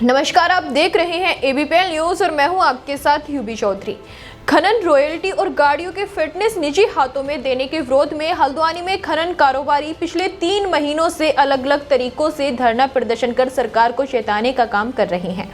नमस्कार, आप देख रहे हैं एबीपी न्यूज और मैं हूं आपके साथ यूबी चौधरी। खनन रॉयल्टी और गाड़ियों के फिटनेस निजी हाथों में देने के विरोध में हल्द्वानी में खनन कारोबारी पिछले 3 महीनों से अलग अलग तरीकों से धरना प्रदर्शन कर सरकार को चेताने का काम कर रहे हैं,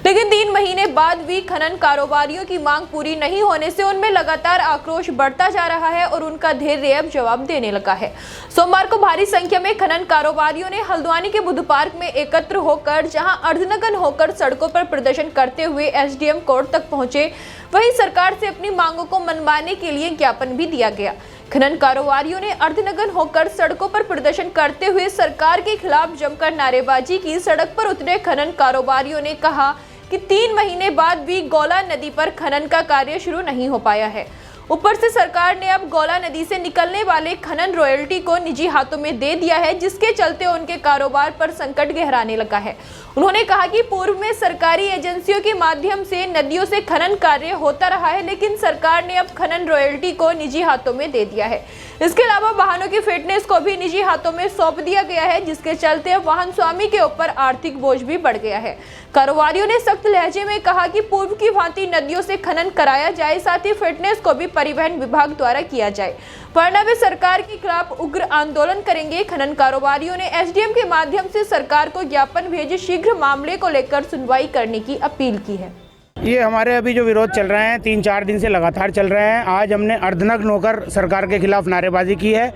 लेकिन 3 महीने बाद भी खनन कारोबारियों की मांग पूरी नहीं होने से उनमें लगातार आक्रोश बढ़ता जा रहा है और उनका धैर्य अब जवाब देने लगा है। सोमवार को भारी संख्या में खनन कारोबारियों ने हल्द्वानी के बुद्ध पार्क में एकत्र होकर जहां अर्धनग्न होकर सड़कों पर प्रदर्शन करते हुए एसडीएम कोर्ट तक पहुंचे, वहीं सरकार से अपनी मांगों को मनवाने के लिए ज्ञापन भी दिया गया। खनन कारोबारियों ने अर्धनग्न होकर सड़कों पर प्रदर्शन करते हुए सरकार के खिलाफ जमकर नारेबाजी की। सड़क पर उतरे खनन कारोबारियों ने कहा कि 3 महीने बाद भी गौला नदी पर खनन का कार्य शुरू नहीं हो पाया है। ऊपर से सरकार ने अब गौला नदी से निकलने वाले खनन रॉयल्टी को निजी हाथों में दे दिया है, जिसके चलते उनके कारोबार पर संकट गहराने लगा है। उन्होंने कहा कि पूर्व में सरकारी एजेंसियों के माध्यम से नदियों से खनन कार्य होता रहा है, लेकिन सरकार ने अब खनन रॉयल्टी को निजी हाथों में दे दिया है। इसके अलावा वाहनों की फिटनेस को भी निजी हाथों में सौंप दिया गया है, जिसके चलते अब वाहन स्वामी के ऊपर आर्थिक बोझ भी बढ़ गया है। कारोबारियों ने सख्त लहजे में कहा कि पूर्व की भांति नदियों से खनन कराया जाए, साथ ही फिटनेस को भी परिवहन विभाग द्वारा किया जाए, वरना वे सरकार के खिलाफ उग्र आंदोलन करेंगे। खनन कारोबारियों ने एसडीएम के माध्यम से सरकार को ज्ञापन भेजे शीघ्र मामले को लेकर सुनवाई करने की अपील की है। ये हमारे अभी जो विरोध चल रहे हैं 3-4 दिन से लगातार चल रहे हैं। आज हमने अर्धनग्न होकर सरकार के खिलाफ नारेबाजी की है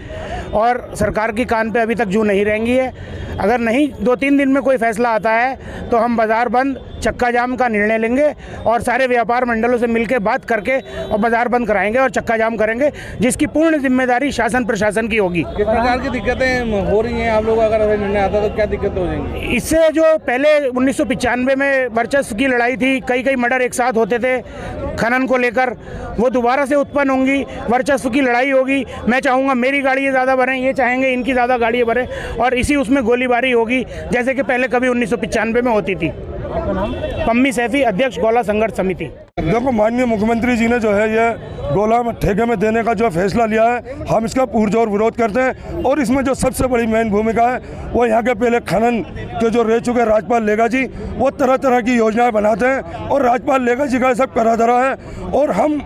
और सरकार की कान पे अभी तक जू नहीं रहेंगी है। अगर नहीं 2-3 दिन में कोई फैसला आता है तो हम बाज़ार बंद, चक्का जाम का निर्णय लेंगे और सारे व्यापार मंडलों से मिलकर बात करके और बाज़ार बंद कराएंगे और चक्का जाम करेंगे, जिसकी पूर्ण जिम्मेदारी शासन प्रशासन की होगी। किस प्रकार की दिक्कतें हो रही हैं आप लोग, अगर ऐसा निर्णय आता तो क्या दिक्कतें हो जाएंगी? इससे जो पहले 1995 में वर्चस्व की लड़ाई थी, कई मर्डर एक साथ होते थे खनन को लेकर, वो दोबारा से उत्पन्न होंगी, वर्चस्व की लड़ाई होगी। मैं चाहूँगा मेरी गाड़ियाँ ज़्यादा भरें, ये चाहेंगे इनकी ज़्यादा गाड़ियाँ भरें और इसी उसमें गोलीबारी होगी, जैसे कि पहले कभी 1995 में होती थी। पम्मी सैफी, अध्यक्ष गौला संघर्ष समिति। देखो, माननीय मुख्यमंत्री जी ने जो है ये गौला में ठेके में देने का जो फैसला लिया है, हम इसका पुरजोर विरोध करते हैं। और इसमें जो सबसे बड़ी मेन भूमिका है वो यहाँ के पहले खनन के जो रह चुके राजपाल लेगा जी, वो तरह तरह की योजनाएं बनाते हैं और राजपाल लेगा जी का सब करा धरा है। और हम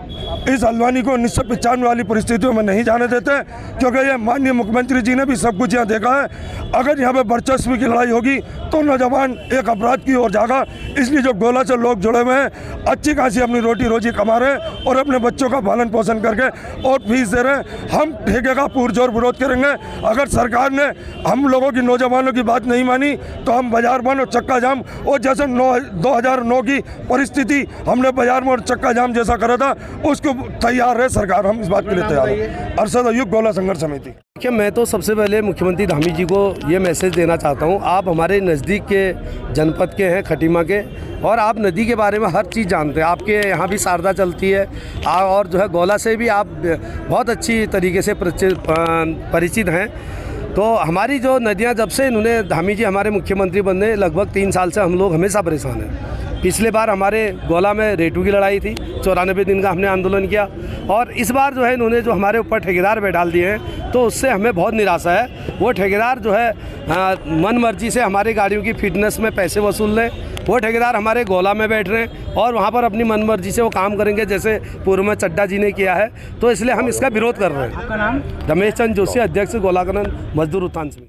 इस हल्द्वानी को 1995 वाली परिस्थितियों में नहीं जाने देते, क्योंकि ये माननीय मुख्यमंत्री जी ने भी सब कुछ यहाँ देखा है। अगर यहाँ पे वर्चस्व की लड़ाई होगी तो नौजवान एक अपराध की ओर जाएगा। इसलिए जो गौला से लोग जुड़े हुए हैं, अच्छी खासी अपनी रोटी रोजी कमा रहे हैं और अपने बच्चों का पालन पोषण करके और फीस दे रहे हैं। हम ठेके का पुरजोर विरोध करेंगे। अगर सरकार ने हम लोगों की, नौजवानों की बात नहीं मानी तो हम बाजार बंद और चक्का जाम, और जैसे 2009 की परिस्थिति हमने बाजार में और चक्का जाम जैसा करा था, उसको तैयार है सरकार। हम इस बात के लिए तैयार हैं। अरशद अयूब, गौला संघर्ष समिति। देखिए, मैं तो सबसे पहले मुख्यमंत्री धामी जी को ये मैसेज देना चाहता हूँ, आप हमारे नज़दीक के जनपद के हैं, खटीमा के, और आप नदी के बारे में हर चीज़ जानते हैं। आपके यहाँ भी शारदा चलती है और जो है गौला से भी आप बहुत अच्छी तरीके से परिचित हैं। तो हमारी जो नदियाँ, जब से इन्होंने धामी जी हमारे मुख्यमंत्री बने, लगभग 3 साल से हम लोग हमेशा परेशान हैं। पिछले बार हमारे गौला में रेटू की लड़ाई थी, 94 दिन का हमने आंदोलन किया, और इस बार जो है इन्होंने जो हमारे ऊपर ठेकेदार बैठाल दिए हैं, तो उससे हमें बहुत निराशा है। वो ठेकेदार जो है मन मर्जी से हमारी गाड़ियों की फिटनेस में पैसे वसूल रहे। वो ठेकेदार हमारे गौला में बैठ रहे हैं और वहाँ पर अपनी मन मर्जी से वो काम करेंगे, जैसे पूर्व में चड्डा जी ने किया है। तो इसलिए हम इसका विरोध कर रहे हैं। आपका नाम? रमेश चंद्र जोशी, अध्यक्ष गौला खनन मजदूर उत्थान समिति।